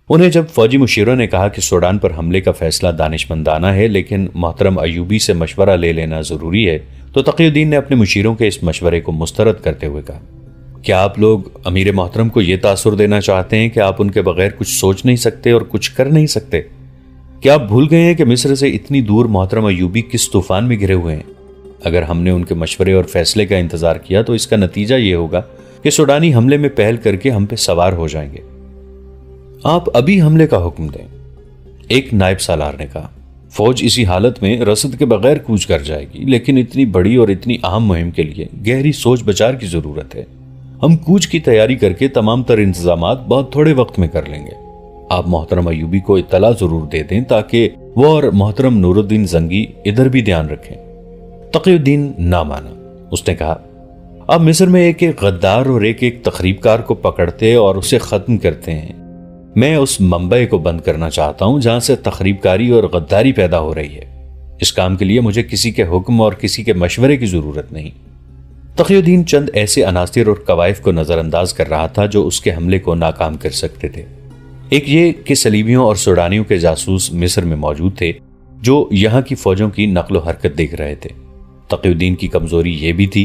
انہیں جب فوجی مشیروں نے کہا کہ سوڈان پر حملے کا فیصلہ دانشمندانہ ہے لیکن محترم ایوبی سے مشورہ لے لینا ضروری ہے، تو تقی الدین نے اپنے مشیروں کے اس مشورے کو مسترد کرتے ہوئے کہا، کیا آپ لوگ امیر محترم کو یہ تاثر دینا چاہتے ہیں کہ آپ ان کے بغیر کچھ سوچ نہیں سکتے اور کچھ کر نہیں سکتے؟ کیا آپ بھول گئے ہیں کہ مصر سے اتنی دور محترم ایوبی کس طوفان میں گھرے ہوئے ہیں؟ اگر ہم نے ان کے مشورے اور فیصلے کا انتظار کیا تو اس کا نتیجہ یہ ہوگا کہ سوڈانی حملے میں پہل کر کے ہم پہ سوار ہو جائیں گے۔ آپ ابھی حملے کا حکم دیں، ایک نائب سالار نے کہا۔ فوج اسی حالت میں رسد کے بغیر کوچ کر جائے گی، لیکن اتنی بڑی اور اتنی اہم مہم کے لیے گہری سوچ بچار کی ضرورت ہے۔ ہم کوچ کی تیاری کر کے تمام تر انتظامات بہت تھوڑے وقت میں کر لیں گے۔ آپ محترم ایوبی کو اطلاع ضرور دے دیں تاکہ وہ اور محترم نور الدین زنگی ادھر بھی دھیان رکھیں۔ تقی الدین نہ مانا۔ اس نے کہا، آپ مصر میں ایک ایک غدار اور ایک ایک تخریب کار کو پکڑتے اور اسے ختم کرتے ہیں۔ میں اس منبع کو بند کرنا چاہتا ہوں جہاں سے تخریب کاری اور غداری پیدا ہو رہی ہے۔ اس کام کے لیے مجھے کسی کے حکم اور کسی کے مشورے کی ضرورت نہیں۔ تقی الدین چند ایسے عناصر اور کوائف کو نظر انداز کر رہا تھا جو اس کے حملے کو ناکام کر سکتے تھے۔ ایک یہ کہ صلیبیوں اور سوڈانیوں کے جاسوس مصر میں موجود تھے جو یہاں کی فوجوں کی نقل و حرکت دیکھ رہے تھے۔ تقی الدین کی کمزوری یہ بھی تھی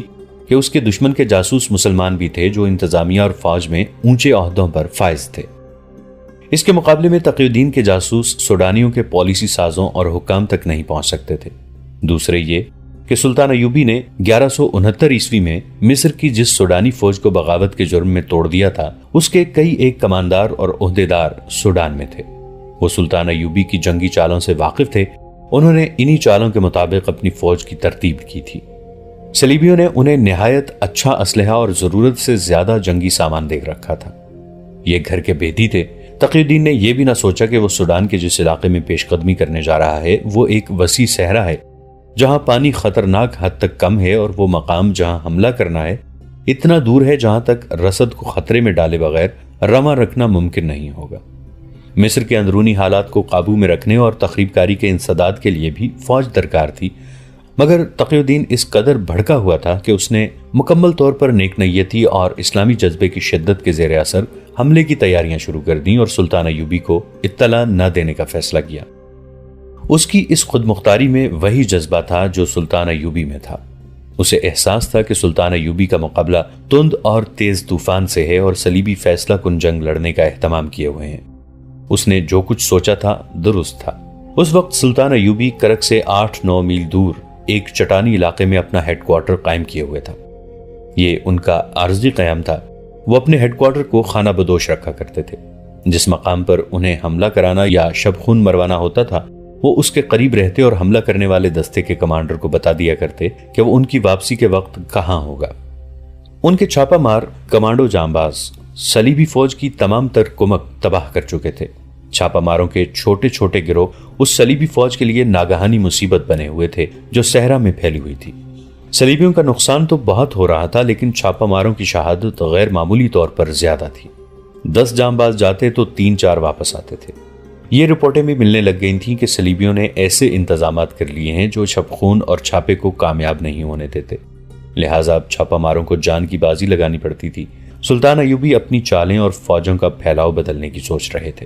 کہ اس کے دشمن کے جاسوس مسلمان بھی تھے جو انتظامیہ اور فوج میں اونچے عہدوں پر فائز تھے۔ اس کے مقابلے میں تقی الدین کے جاسوس سوڈانیوں کے پالیسی سازوں اور حکام تک نہیں پہنچ سکتے تھے۔ دوسرے یہ کہ سلطان ایوبی نے 1169 عیسوی میں مصر کی جس سوڈانی فوج کو بغاوت کے جرم میں توڑ دیا تھا، اس کے کئی ایک کماندار اور عہدیدار سوڈان میں تھے۔ وہ سلطان ایوبی کی جنگی چالوں سے واقف تھے۔ انہوں نے انہی چالوں کے مطابق اپنی فوج کی ترتیب کی تھی۔ صلیبیوں نے انہیں نہایت اچھا اسلحہ اور ضرورت سے زیادہ جنگی سامان دے رکھا تھا۔ یہ گھر کے بیدی تھے۔ تقی الدین نے یہ بھی نہ سوچا کہ وہ سوڈان کے جس علاقے میں پیش قدمی کرنے جا رہا ہے وہ ایک وسیع صحرا ہے جہاں پانی خطرناک حد تک کم ہے، اور وہ مقام جہاں حملہ کرنا ہے اتنا دور ہے جہاں تک رسد کو خطرے میں ڈالے بغیر رواں رکھنا ممکن نہیں ہوگا۔ مصر کے اندرونی حالات کو قابو میں رکھنے اور تخریب کاری کے انسداد کے لیے بھی فوج درکار تھی، مگر تقی الدین اس قدر بھڑکا ہوا تھا کہ اس نے مکمل طور پر نیک نیتی اور اسلامی جذبے کی شدت کے زیر اثر حملے کی تیاریاں شروع کر دیں اور سلطان ایوبی کو اطلاع نہ دینے کا فیصلہ کیا۔ اس کی اس خود مختاری میں وہی جذبہ تھا جو سلطان ایوبی میں تھا۔ اسے احساس تھا کہ سلطان ایوبی کا مقابلہ تند اور تیز طوفان سے ہے اور صلیبی فیصلہ کن جنگ لڑنے کا اہتمام کیے ہوئے ہیں۔ اس نے جو کچھ سوچا تھا درست تھا۔ اس وقت سلطان ایوبی کرک سے 8-9 میل دور ایک چٹانی علاقے میں اپنا ہیڈ کوارٹر قائم کیے ہوئے تھا۔ یہ ان کا عارضی قیام تھا۔ وہ اپنے ہیڈ کوارٹر کو خانہ بدوش رکھا کرتے تھے۔ جس مقام پر انہیں حملہ کرانا یا شب خون مروانا ہوتا تھا، وہ اس کے قریب رہتے اور حملہ کرنے والے دستے کے کمانڈر کو بتا دیا کرتے کہ وہ ان کی واپسی کے وقت کہاں ہوگا۔ ان کے چھاپا مار کمانڈو جانباز صلیبی فوج کی تمام تر کمک تباہ کر چکے تھے۔ چھاپا ماروں کے چھوٹے چھوٹے گروہ اس صلیبی فوج کے لیے ناگہانی مصیبت بنے ہوئے تھے جو صحرا میں پھیلی ہوئی تھی۔ صلیبیوں کا نقصان تو بہت ہو رہا تھا، لیکن چھاپا ماروں کی شہادت غیر معمولی طور پر زیادہ تھی۔ 10 جانباز جاتے تو 3-4 واپس آتے تھے۔ یہ رپورٹیں بھی ملنے لگ گئی تھیں کہ صلیبیوں نے ایسے انتظامات کر لیے ہیں جو شب خون اور چھاپے کو کامیاب نہیں ہونے دیتے، لہٰذا اب چھاپا ماروں کو جان کی بازی لگانی پڑتی تھی۔ سلطان ایوبی اپنی چالیں اور فوجوں کا پھیلاؤ بدلنے کی سوچ رہے تھے۔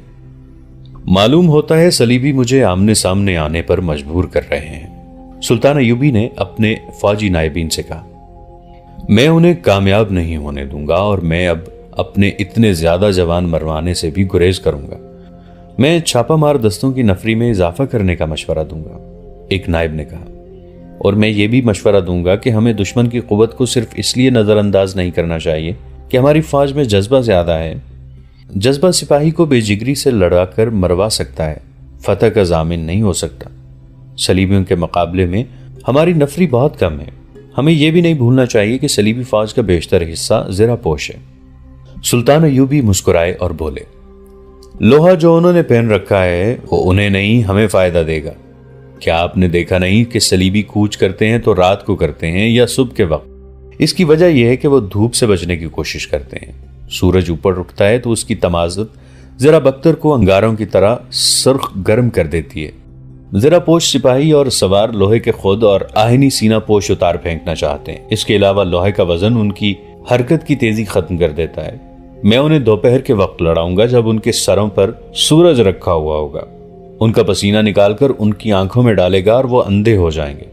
معلوم ہوتا ہے صلیبی مجھے آمنے سامنے آنے پر مجبور کر رہے ہیں، سلطان ایوبی نے اپنے فوجی نائبین سے کہا۔ میں انہیں کامیاب نہیں ہونے دوں گا اور میں اب اپنے اتنے زیادہ جوان مروانے سے بھی گریز کروں گا۔ میں چھاپا مار دستوں کی نفری میں اضافہ کرنے کا مشورہ دوں گا، ایک نائب نے کہا، اور میں یہ بھی مشورہ دوں گا کہ ہمیں دشمن کی قوت کو صرف اس لیے نظر انداز نہیں کرنا چاہیے کہ ہماری فوج میں جذبہ زیادہ ہے۔ جذبہ سپاہی کو بے جگری سے لڑا کر مروا سکتا ہے، فتح کا ضامن نہیں ہو سکتا۔ صلیبیوں کے مقابلے میں ہماری نفری بہت کم ہے۔ ہمیں یہ بھی نہیں بھولنا چاہیے کہ صلیبی فوج کا بیشتر حصہ زرہ پوش ہے۔ سلطان ایوبی مسکرائے اور بولے، لوہا جو انہوں نے پہن رکھا ہے وہ انہیں نہیں ہمیں فائدہ دے گا۔ کیا آپ نے دیکھا نہیں کہ صلیبی کوچ کرتے ہیں تو رات کو کرتے ہیں یا صبح کے وقت؟ اس کی وجہ یہ ہے کہ وہ دھوپ سے بچنے کی کوشش کرتے ہیں۔ سورج اوپر رکھتا ہے تو اس کی تمازت ذرا بختر کو انگاروں کی طرح سرخ گرم کر دیتی ہے۔ ذرا پوش سپاہی اور سوار لوہے کے خود اور آہنی سینہ پوش اتار پھینکنا چاہتے ہیں۔ اس کے علاوہ لوہے کا وزن ان کی حرکت کی تیزی ختم کر دیتا ہے۔ میں انہیں دوپہر کے وقت لڑاؤں گا جب ان کے سروں پر سورج رکھا ہوا ہوگا، ان کا پسینہ نکال کر ان کی آنکھوں میں ڈالے گا اور وہ اندھے ہو جائیں گے۔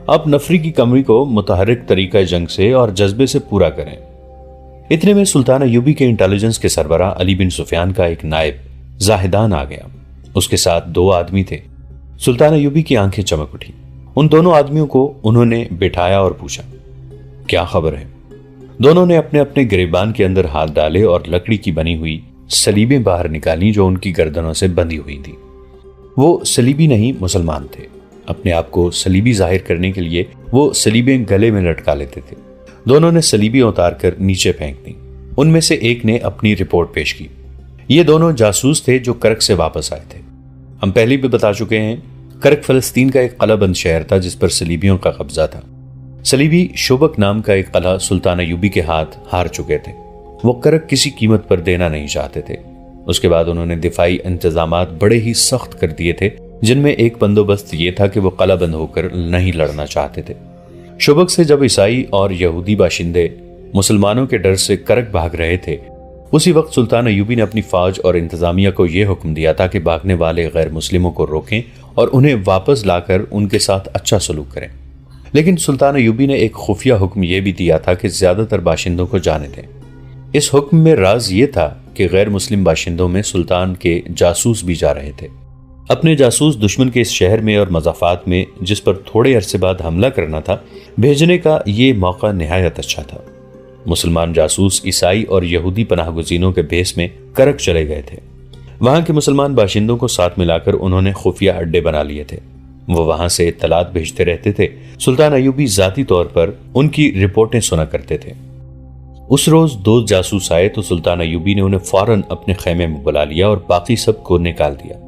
آپ نفری کی کمی کو متحرک طریقہ جنگ سے اور جذبے سے پورا کریں۔ اتنے میں سلطان ایوبی کے انٹیلیجنس کے سربراہ علی بن سفیان کا ایک نائب زاہدان آ گیا۔ اس کے ساتھ 2 آدمی تھے۔ سلطان ایوبی کی آنکھیں چمک اٹھی۔ ان دونوں آدمیوں کو انہوں نے بٹھایا اور پوچھا، کیا خبر ہے؟ دونوں نے اپنے اپنے گریبان کے اندر ہاتھ ڈالے اور لکڑی کی بنی ہوئی صلیبیں باہر نکالی جو ان کی گردنوں سے بندھی ہوئی تھی۔ وہ صلیبی نہیں، مسلمان تھے۔ اپنے آپ کو صلیبی ظاہر کرنے کے لیے وہ صلیبیں گلے میں لٹکا لیتے تھے۔ دونوں نے صلیبیں اتار کر نیچے پھینک دیں۔ ان میں سے ایک نے اپنی رپورٹ پیش کی۔ یہ دونوں جاسوس تھے جو کرک سے واپس آئے تھے۔ ہم پہلے بھی بتا چکے ہیں، کرک فلسطین کا ایک قلعہ بند شہر تھا جس پر صلیبیوں کا قبضہ تھا۔ صلیبی شوبک نام کا ایک قلعہ سلطان ایوبی کے ہاتھ ہار چکے تھے۔ وہ کرک کسی قیمت پر دینا نہیں چاہتے تھے۔ اس کے بعد انہوں نے دفاعی انتظامات بڑے ہی سخت کر دیے تھے، جن میں ایک بندوبست یہ تھا کہ وہ قلعہ بند ہو کر نہیں لڑنا چاہتے تھے۔ شوبک سے جب عیسائی اور یہودی باشندے مسلمانوں کے ڈر سے کرک بھاگ رہے تھے، اسی وقت سلطان ایوبی نے اپنی فوج اور انتظامیہ کو یہ حکم دیا تھا کہ بھاگنے والے غیر مسلموں کو روکیں اور انہیں واپس لا کر ان کے ساتھ اچھا سلوک کریں۔ لیکن سلطان ایوبی نے ایک خفیہ حکم یہ بھی دیا تھا کہ زیادہ تر باشندوں کو جانے دیں۔ اس حکم میں راز یہ تھا کہ غیر مسلم باشندوں میں سلطان کے جاسوس بھی جا رہے تھے۔ اپنے جاسوس دشمن کے اس شہر میں اور مضافات میں جس پر تھوڑے عرصے بعد حملہ کرنا تھا، بھیجنے کا یہ موقع نہایت اچھا تھا۔ مسلمان جاسوس عیسائی اور یہودی پناہ گزینوں کے بھیس میں کرک چلے گئے تھے۔ وہاں کے مسلمان باشندوں کو ساتھ ملا کر انہوں نے خفیہ اڈے بنا لیے تھے۔ وہ وہاں سے اطلاعات بھیجتے رہتے تھے۔ سلطان ایوبی ذاتی طور پر ان کی رپورٹیں سنا کرتے تھے۔ اس روز 2 جاسوس آئے تو سلطان ایوبی نے انہیں فوراً اپنے خیمے میں بلا لیا اور باقی سب کو نکال دیا۔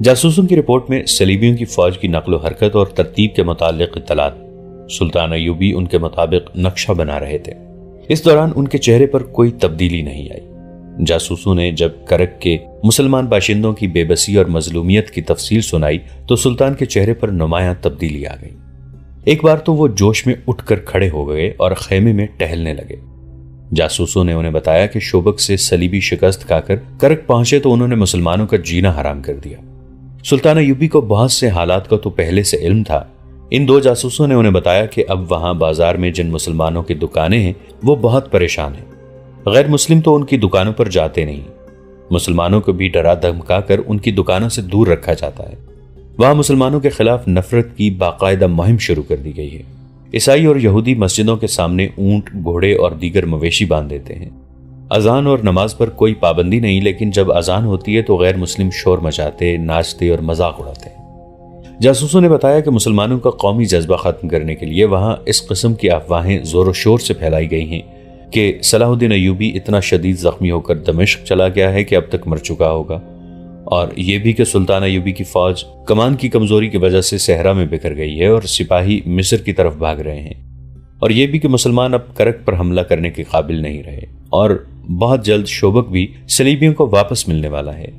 جاسوسوں کی رپورٹ میں صلیبیوں کی فوج کی نقل و حرکت اور ترتیب کے متعلق اطلاعات۔ سلطان ایوبی ان کے مطابق نقشہ بنا رہے تھے۔ اس دوران ان کے چہرے پر کوئی تبدیلی نہیں آئی۔ جاسوسوں نے جب کرک کے مسلمان باشندوں کی بے بسی اور مظلومیت کی تفصیل سنائی تو سلطان کے چہرے پر نمایاں تبدیلی آ گئی۔ ایک بار تو وہ جوش میں اٹھ کر کھڑے ہو گئے اور خیمے میں ٹہلنے لگے۔ جاسوسوں نے انہیں بتایا کہ شوبک سے صلیبی شکست کھا کر کرک پہنچے تو انہوں نے مسلمانوں کا جینا حرام کر دیا۔ سلطان ایوبی کو بہت سے حالات کا تو پہلے سے علم تھا۔ ان 2 جاسوسوں نے انہیں بتایا کہ اب وہاں بازار میں جن مسلمانوں کی دکانیں ہیں وہ بہت پریشان ہیں۔ غیر مسلم تو ان کی دکانوں پر جاتے نہیں، مسلمانوں کو بھی ڈرا دھمکا کر ان کی دکانوں سے دور رکھا جاتا ہے۔ وہاں مسلمانوں کے خلاف نفرت کی باقاعدہ مہم شروع کر دی گئی ہے۔ عیسائی اور یہودی مسجدوں کے سامنے اونٹ، گھوڑے اور دیگر مویشی باندھ دیتے ہیں۔ اذان اور نماز پر کوئی پابندی نہیں، لیکن جب اذان ہوتی ہے تو غیر مسلم شور مچاتے، ناچتے اور مذاق اڑاتے ہیں۔ جاسوسوں نے بتایا کہ مسلمانوں کا قومی جذبہ ختم کرنے کے لیے وہاں اس قسم کی افواہیں زور و شور سے پھیلائی گئی ہیں کہ صلاح الدین ایوبی اتنا شدید زخمی ہو کر دمشق چلا گیا ہے کہ اب تک مر چکا ہوگا، اور یہ بھی کہ سلطان ایوبی کی فوج کمان کی کمزوری کی وجہ سے صحرا میں بکھر گئی ہے اور سپاہی مصر کی طرف بھاگ رہے ہیں، اور یہ بھی کہ مسلمان اب کرک پر حملہ کرنے کے قابل نہیں رہے، اور بہت جلد شوبک بھی صلیبیوں کو واپس ملنے والا ہے،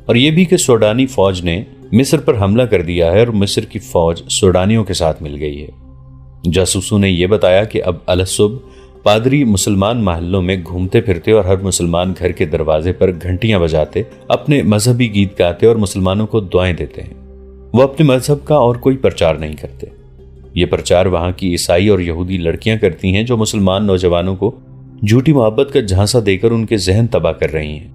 اور یہ بھی کہ سوڈانی فوج نے مصر پر حملہ کر دیا ہے اور مصر کی فوج سوڈانیوں کے ساتھ مل گئی ہے۔ جاسوسوں نے یہ بتایا کہ اب الصبح پادری مسلمان محلوں میں گھومتے پھرتے اور ہر مسلمان گھر کے دروازے پر گھنٹیاں بجاتے اپنے مذہبی گیت گاتے اور مسلمانوں کو دعائیں دیتے ہیں۔ وہ اپنے مذہب کا اور کوئی پرچار نہیں کرتے۔ یہ پرچار وہاں کی عیسائی اور یہودی لڑکیاں کرتی ہیں جو مسلمان نوجوانوں کو جھوٹی محبت کا جھانسا دے کر ان کے ذہن تباہ کر رہی ہیں۔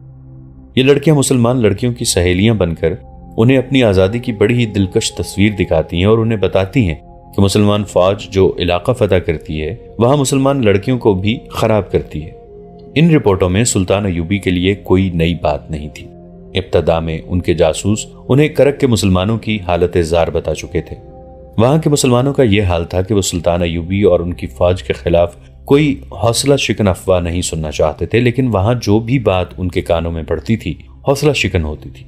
یہ لڑکیاں مسلمان لڑکیوں کی سہیلیاں بن کر انہیں اپنی آزادی کی بڑی ہی دلکش تصویر دکھاتی ہیں اور انہیں بتاتی ہیں کہ مسلمان فوج جو علاقہ فتح کرتی ہے وہاں مسلمان لڑکیوں کو بھی خراب کرتی ہے۔ ان رپورٹوں میں سلطان ایوبی کے لیے کوئی نئی بات نہیں تھی۔ ابتدا میں ان کے جاسوس انہیں کرک کے مسلمانوں کی حالت زار بتا چکے تھے۔ وہاں کے مسلمانوں کا یہ حال تھا کہ وہ سلطان ایوبی اور ان کی فوج کے خلاف کوئی حوصلہ شکن افواہ نہیں سننا چاہتے تھے، لیکن وہاں جو بھی بات ان کے کانوں میں پڑتی تھی حوصلہ شکن ہوتی تھی۔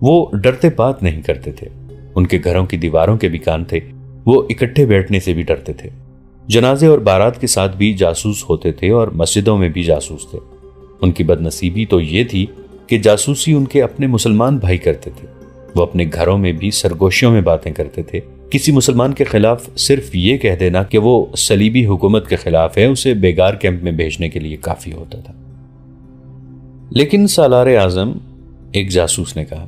وہ ڈرتے بات نہیں کرتے تھے۔ ان کے گھروں کی دیواروں کے بھی کان تھے، وہ اکٹھے بیٹھنے سے بھی ڈرتے تھے۔ جنازے اور بارات کے ساتھ بھی جاسوس ہوتے تھے اور مسجدوں میں بھی جاسوس تھے۔ ان کی بدنصیبی تو یہ تھی کہ جاسوسی ان کے اپنے مسلمان بھائی کرتے تھے۔ وہ اپنے گھروں میں بھی سرگوشیوں میں باتیں کرتے تھے۔ کسی مسلمان کے خلاف صرف یہ کہہ دینا کہ وہ صلیبی حکومت کے خلاف ہے اسے بیگار کیمپ میں بھیجنے کے لیے کافی ہوتا تھا۔ لیکن سالار اعظم، ایک جاسوس نے کہا،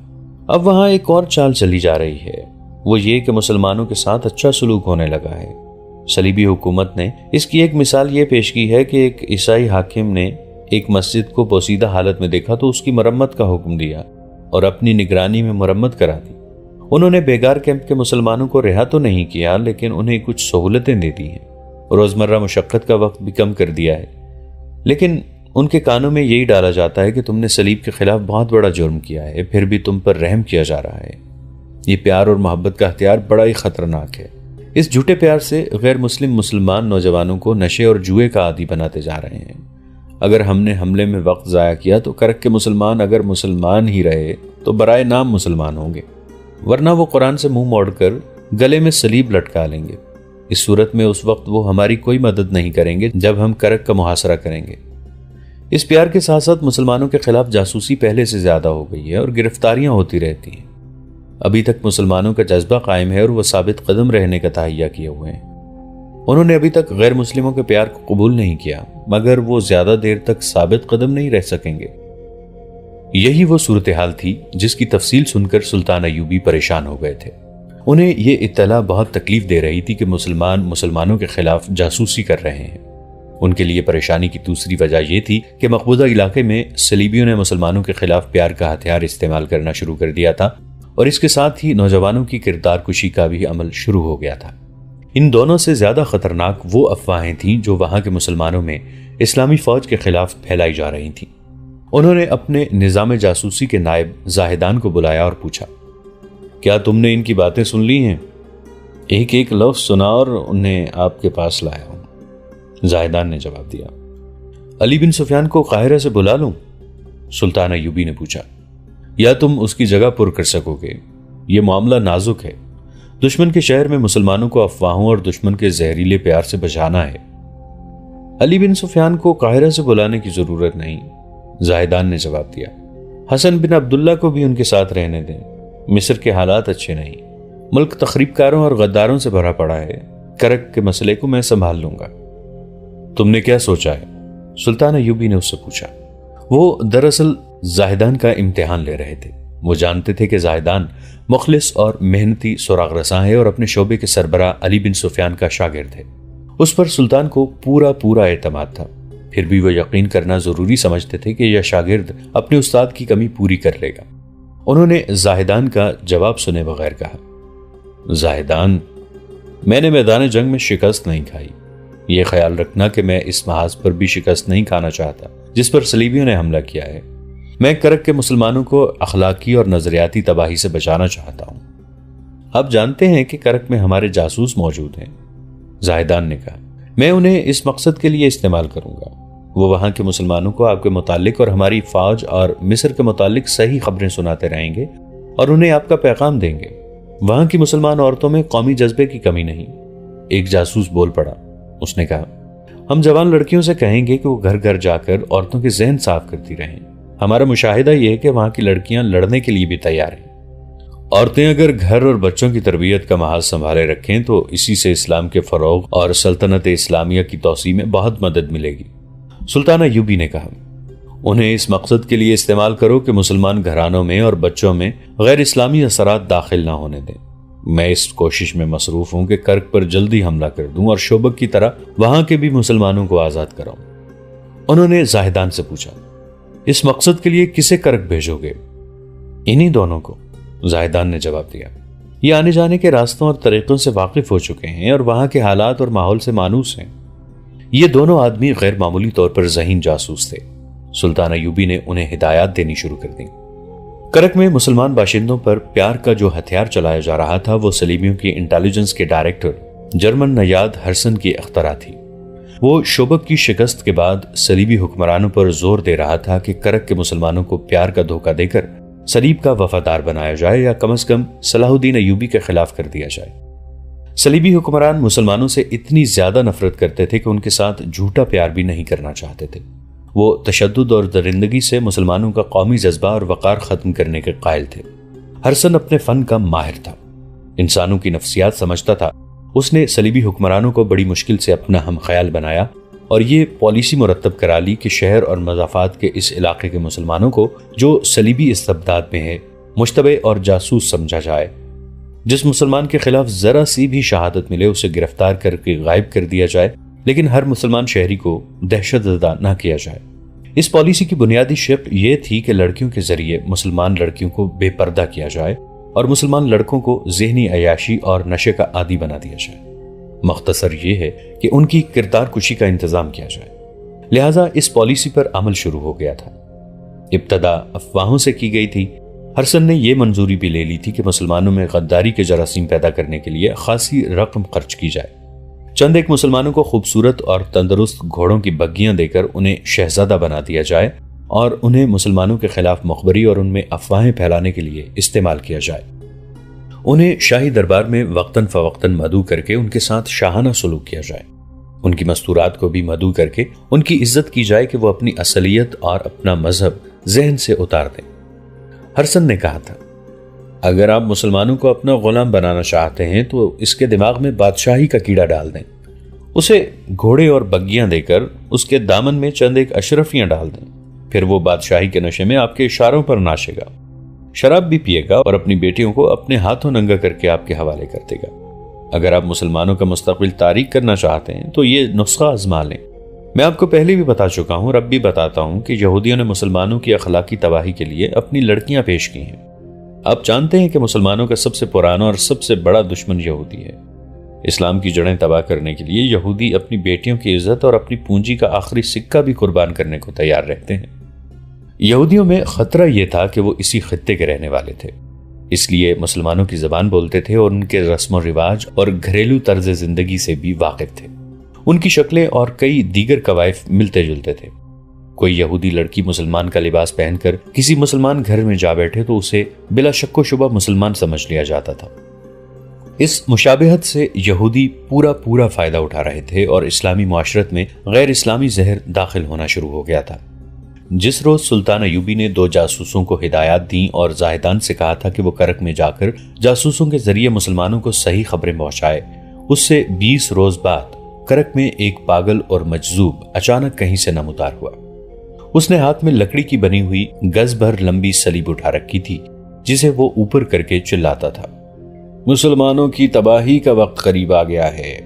اب وہاں ایک اور چال چلی جا رہی ہے، وہ یہ کہ مسلمانوں کے ساتھ اچھا سلوک ہونے لگا ہے۔ صلیبی حکومت نے اس کی ایک مثال یہ پیش کی ہے کہ ایک عیسائی حاکم نے ایک مسجد کو پوسیدہ حالت میں دیکھا تو اس کی مرمت کا حکم دیا اور اپنی نگرانی میں مرمت کرا دی۔ انہوں نے بیگار کیمپ کے مسلمانوں کو رہا تو نہیں کیا، لیکن انہیں کچھ سہولتیں دے دی ہیں، روزمرہ مشقت کا وقت بھی کم کر دیا ہے، لیکن ان کے کانوں میں یہی ڈالا جاتا ہے کہ تم نے صلیب کے خلاف بہت بڑا جرم کیا ہے، پھر بھی تم پر رحم کیا جا رہا ہے۔ یہ پیار اور محبت کا ہتھیار بڑا ہی خطرناک ہے۔ اس جھوٹے پیار سے غیر مسلمان نوجوانوں کو نشے اور جوئے کا عادی بناتے جا رہے ہیں۔ اگر ہم نے حملے میں وقت ضائع کیا تو کرک کے مسلمان اگر مسلمان ہی رہے تو برائے نام مسلمان ہوں گے، ورنہ وہ قرآن سے منہ موڑ کر گلے میں صلیب لٹکا لیں گے۔ اس صورت میں اس وقت وہ ہماری کوئی مدد نہیں کریں گے جب ہم کرک کا محاصرہ کریں گے۔ اس پیار کے ساتھ ساتھ مسلمانوں کے خلاف جاسوسی پہلے سے زیادہ ہو گئی ہے اور گرفتاریاں ہوتی رہتی ہیں۔ ابھی تک مسلمانوں کا جذبہ قائم ہے اور وہ ثابت قدم رہنے کا تہیہ کیے ہوئے ہیں۔ انہوں نے ابھی تک غیر مسلموں کے پیار کو قبول نہیں کیا، مگر وہ زیادہ دیر تک ثابت قدم نہیں رہ سکیں گے۔ یہی وہ صورتحال تھی جس کی تفصیل سن کر سلطان ایوبی پریشان ہو گئے تھے۔ انہیں یہ اطلاع بہت تکلیف دے رہی تھی کہ مسلمانوں کے خلاف جاسوسی کر رہے ہیں۔ ان کے لیے پریشانی کی دوسری وجہ یہ تھی کہ مقبوضہ علاقے میں صلیبیوں نے مسلمانوں کے خلاف پیار کا ہتھیار استعمال کرنا شروع کر دیا تھا، اور اس کے ساتھ ہی نوجوانوں کی کردار کشی کا بھی عمل شروع ہو گیا تھا۔ ان دونوں سے زیادہ خطرناک وہ افواہیں تھیں جو وہاں کے مسلمانوں میں اسلامی فوج کے خلاف پھیلائی جا رہی تھیں۔ انہوں نے اپنے نظام جاسوسی کے نائب زاہدان کو بلایا اور پوچھا، کیا تم نے ان کی باتیں سن لی ہیں؟ ایک ایک لفظ سنا اور انہیں آپ کے پاس لایا ہوں، زاہدان نے جواب دیا۔ علی بن سفیان کو قاہرہ سے بلا لوں؟ سلطان ایوبی نے پوچھا۔ یا تم اس کی جگہ پر کر سکو گے؟ یہ معاملہ نازک ہے۔ دشمن کے شہر میں مسلمانوں کو افواہوں اور دشمن کے زہریلے پیار سے بچانا ہے۔ علی بن سفیان کو قاہرہ سے بلانے کی ضرورت نہیں، زاہدان نے جواب دیا۔ حسن بن عبداللہ کو بھی ان کے ساتھ رہنے دیں، مصر کے حالات اچھے نہیں، ملک تخریب کاروں اور غداروں سے بھرا پڑا ہے، کرک کے مسئلے کو میں سنبھال لوں گا۔ تم نے کیا سوچا ہے؟ سلطان ایوبی نے اس سے پوچھا۔ وہ دراصل زاہدان کا امتحان لے رہے تھے۔ وہ جانتے تھے کہ زاہدان مخلص اور محنتی سراغ رساں ہے اور اپنے شعبے کے سربراہ علی بن سفیان کا شاگرد ہے۔ اس پر سلطان کو پورا اعتماد تھا، پھر بھی وہ یقین کرنا ضروری سمجھتے تھے کہ یہ شاگرد اپنے استاد کی کمی پوری کر لے گا۔ انہوں نے زاہدان کا جواب سنے بغیر کہا، زاہدان، میں نے میدان جنگ میں شکست نہیں کھائی، یہ خیال رکھنا کہ میں اس محاذ پر بھی شکست نہیں کھانا چاہتا جس پر صلیبیوں نے حملہ کیا ہے۔ میں کرک کے مسلمانوں کو اخلاقی اور نظریاتی تباہی سے بچانا چاہتا ہوں۔ آپ جانتے ہیں کہ کرک میں ہمارے جاسوس موجود ہیں، زاہدان نے کہا۔ میں انہیں اس مقصد کے لیے استعمال کروں گا۔ وہ وہاں کے مسلمانوں کو آپ کے متعلق اور ہماری فوج اور مصر کے متعلق صحیح خبریں سناتے رہیں گے اور انہیں آپ کا پیغام دیں گے۔ وہاں کی مسلمان عورتوں میں قومی جذبے کی کمی نہیں۔ ایک جاسوس بول پڑا، اس نے کہا، ہم جوان لڑکیوں سے کہیں گے کہ وہ گھر گھر جا کر عورتوں کے ذہن صاف کرتی رہیں۔ ہمارا مشاہدہ یہ ہے کہ وہاں کی لڑکیاں لڑنے کے لیے بھی تیار ہیں۔ عورتیں اگر گھر اور بچوں کی تربیت کا محاذ سنبھالے رکھیں تو اسی سے اسلام کے فروغ اور سلطنت اسلامیہ کی توسیع میں بہت مدد ملے گی۔ سلطان ایوبی نے کہا، انہیں اس مقصد کے لیے استعمال کرو کہ مسلمان گھرانوں میں اور بچوں میں غیر اسلامی اثرات داخل نہ ہونے دیں۔ میں اس کوشش میں مصروف ہوں کہ کرک پر جلدی حملہ کر دوں اور شوبک کی طرح وہاں کے بھی مسلمانوں کو آزاد کراؤں۔ انہوں نے زاہدان سے پوچھا، اس مقصد کے لیے کسے کرک بھیجو گے؟ انہی دونوں کو، زاہدان نے جواب دیا۔ یہ آنے جانے کے راستوں اور طریقوں سے واقف ہو چکے ہیں اور وہاں کے حالات اور ماحول سے مانوس ہیں۔ یہ دونوں آدمی غیر معمولی طور پر ذہین جاسوس تھے۔ سلطان ایوبی نے انہیں ہدایات دینی شروع کر دی۔ کرک میں مسلمان باشندوں پر پیار کا جو ہتھیار چلایا جا رہا تھا وہ صلیبیوں کی انٹیلیجنس کے ڈائریکٹر جرمن نیاد ہرسن کی اختراع تھی۔ وہ شوبک کی شکست کے بعد صلیبی حکمرانوں پر زور دے رہا تھا کہ کرک کے مسلمانوں کو پیار کا دھوکہ دے کر صلیب کا وفادار بنایا جائے یا کم از کم صلاح الدین ایوبی کے خلاف کر دیا جائے۔ صلیبی حکمران مسلمانوں سے اتنی زیادہ نفرت کرتے تھے کہ ان کے ساتھ جھوٹا پیار بھی نہیں کرنا چاہتے تھے۔ وہ تشدد اور درندگی سے مسلمانوں کا قومی جذبہ اور وقار ختم کرنے کے قائل تھے۔ ہرسن اپنے فن کا ماہر تھا، انسانوں کی نفسیات سمجھتا تھا۔ اس نے صلیبی حکمرانوں کو بڑی مشکل سے اپنا ہم خیال بنایا اور یہ پالیسی مرتب کرا لی کہ شہر اور مضافات کے اس علاقے کے مسلمانوں کو جو صلیبی استبداد میں ہے مشتبہ اور جاسوس سمجھا جائے۔ جس مسلمان کے خلاف ذرا سی بھی شہادت ملے اسے گرفتار کر کے غائب کر دیا جائے، لیکن ہر مسلمان شہری کو دہشت زدہ نہ کیا جائے۔ اس پالیسی کی بنیادی شق یہ تھی کہ لڑکیوں کے ذریعے مسلمان لڑکیوں کو بے پردہ کیا جائے اور مسلمان لڑکوں کو ذہنی عیاشی اور نشے کا عادی بنا دیا جائے۔ مختصر یہ ہے کہ ان کی کردار کشی کا انتظام کیا جائے۔ لہٰذا اس پالیسی پر عمل شروع ہو گیا تھا۔ ابتدا افواہوں سے کی گئی تھی۔ ہرسن نے یہ منظوری بھی لے لی تھی کہ مسلمانوں میں غداری کے جراثیم پیدا کرنے کے لیے خاصی رقم خرچ کی جائے۔ چند ایک مسلمانوں کو خوبصورت اور تندرست گھوڑوں کی بگیاں دے کر انہیں شہزادہ بنا دیا جائے اور انہیں مسلمانوں کے خلاف مخبری اور ان میں افواہیں پھیلانے کے لیے استعمال کیا جائے۔ انہیں شاہی دربار میں وقتاً فوقتاً مدعو کر کے ان کے ساتھ شاہانہ سلوک کیا جائے۔ ان کی مستورات کو بھی مدعو کر کے ان کی عزت کی جائے کہ وہ اپنی اصلیت اور اپنا مذہب ذہن سے اتار دیں۔ ہرسن نے کہا تھا، اگر آپ مسلمانوں کو اپنا غلام بنانا چاہتے ہیں تو اس کے دماغ میں بادشاہی کا کیڑا ڈال دیں، اسے گھوڑے اور بگیاں دے کر اس کے دامن میں چند ایک اشرفیاں ڈال دیں، پھر وہ بادشاہی کے نشے میں آپ کے اشاروں پر ناچے گا، شراب بھی پیے گا اور اپنی بیٹیوں کو اپنے ہاتھوں ننگا کر کے آپ کے حوالے کر دے گا۔ اگر آپ مسلمانوں کا مستقبل تاریک کرنا چاہتے ہیں تو یہ نسخہ آزما لیں۔ میں آپ کو پہلے بھی بتا چکا ہوں اور اب بھی بتاتا ہوں کہ یہودیوں نے مسلمانوں کی اخلاقی تباہی کے لیے اپنی لڑکیاں پیش کی ہیں۔ آپ جانتے ہیں کہ مسلمانوں کا سب سے پرانا اور سب سے بڑا دشمن یہودی ہے۔ اسلام کی جڑیں تباہ کرنے کے لیے یہودی اپنی بیٹیوں کی عزت اور اپنی پونجی کا آخری سکہ بھی قربان کرنے کو تیار رہتے ہیں۔ یہودیوں میں خطرہ یہ تھا کہ وہ اسی خطے کے رہنے والے تھے، اس لیے مسلمانوں کی زبان بولتے تھے اور ان کے رسم و رواج اور گھریلو طرز زندگی سے بھی واقف تھے۔ ان کی شکلیں اور کئی دیگر قوائف ملتے جلتے تھے۔ کوئی یہودی لڑکی مسلمان کا لباس پہن کر کسی مسلمان گھر میں جا بیٹھے تو اسے بلا شک و شبہ مسلمان سمجھ لیا جاتا تھا۔ اس مشابہت سے یہودی پورا فائدہ اٹھا رہے تھے اور اسلامی معاشرت میں غیر اسلامی زہر داخل ہونا شروع ہو گیا تھا۔ جس روز سلطان ایوبی نے 2 جاسوسوں کو ہدایات دیں اور زاہدان سے کہا تھا کہ وہ کرک میں جا کر جاسوسوں کے ذریعے مسلمانوں کو صحیح خبریں پہنچائے، اس سے 20 روز بعد کرک میں ایک پاگل اور مجذوب اچانک کہیں سے نمودار ہوا۔ اس نے ہاتھ میں لکڑی کی بنی ہوئی گز بھر لمبی سلیب اٹھا رکھی تھی، جسے وہ اوپر کر کے چلاتا تھا، مسلمانوں کی تباہی کا وقت قریب آ گیا ہے۔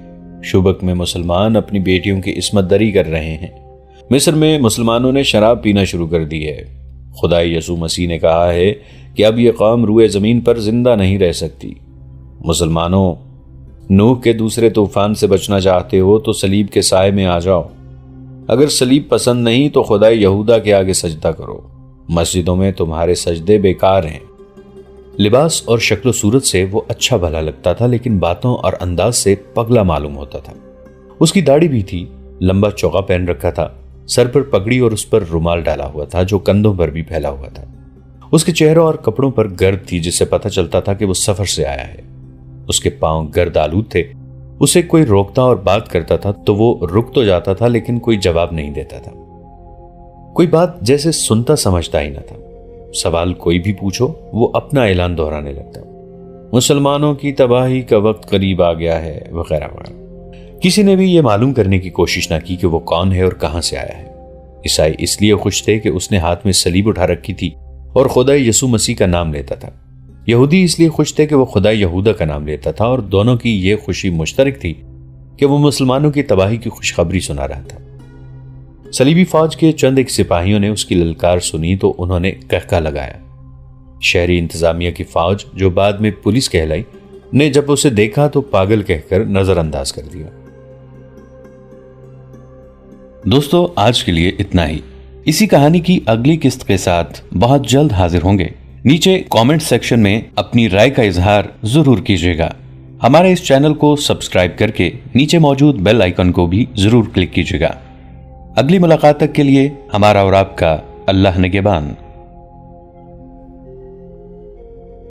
شبک میں مسلمان اپنی بیٹیوں کی عصمت دری کر رہے ہیں۔ مصر میں مسلمانوں نے شراب پینا شروع کر دی ہے۔ خدا یسوع مسیح نے کہا ہے کہ اب یہ قوم روئے زمین پر زندہ نہیں رہ سکتی۔ مسلمانوں، نوح کے دوسرے طوفان سے بچنا چاہتے ہو تو صلیب کے سائے میں آ جاؤ۔ اگر صلیب پسند نہیں تو خدا یہودا کے آگے سجدہ کرو۔ مسجدوں میں تمہارے سجدے بیکار ہیں۔ لباس اور شکل و صورت سے وہ اچھا بھلا لگتا تھا، لیکن باتوں اور انداز سے پگلا معلوم ہوتا تھا۔ اس کی داڑھی بھی تھی، لمبا چوغا پہن رکھا تھا، سر پر پگڑی اور اس پر رومال ڈالا ہوا تھا جو کندھوں پر بھی پھیلا ہوا تھا۔ اس کے چہروں اور کپڑوں پر گرد تھی جس سے پتہ چلتا تھا کہ وہ سفر سے آیا ہے۔ اس کے پاؤں گرد آلود تھے۔ اسے کوئی روکتا اور بات کرتا تھا تو وہ رک تو جاتا تھا لیکن کوئی جواب نہیں دیتا تھا۔ کوئی بات جیسے سنتا سمجھتا ہی نہ تھا۔ سوال کوئی بھی پوچھو وہ اپنا اعلان دہرانے لگتا، مسلمانوں کی تباہی کا وقت قریب آ گیا ہے، وغیرہ وغیرہ۔ کسی نے بھی یہ معلوم کرنے کی کوشش نہ کی کہ وہ کون ہے اور کہاں سے آیا ہے۔ عیسائی اس لیے خوش تھے کہ اس نے ہاتھ میں صلیب اٹھا رکھی تھی اور خدا یسوع مسیح کا نام لیتا تھا۔ یہودی اس لیے خوش تھے کہ وہ خدا یہودا کا نام لیتا تھا، اور دونوں کی یہ خوشی مشترک تھی کہ وہ مسلمانوں کی تباہی کی خوشخبری سنا رہا تھا۔ صلیبی فوج کے چند ایک سپاہیوں نے اس کی للکار سنی تو انہوں نے قہقہ لگایا۔ شہری انتظامیہ کی فوج، جو بعد میں پولیس کہلائی، نے جب اسے دیکھا تو پاگل کہہ کر نظر انداز کر دیا۔ دوستو، آج کے لیے اتنا ہی۔ اسی کہانی کی اگلی قسط کے ساتھ بہت جلد حاضر ہوں گے۔ نیچے کامنٹ سیکشن میں اپنی رائے کا اظہار ضرور کیجیے گا۔ ہمارے اس چینل کو سبسکرائب کر کے نیچے موجود بیل آئیکن کو بھی ضرور کلک کیجیے گا۔ اگلی ملاقات تک کے لیے ہمارا اور آپ کا اللہ نگہبان۔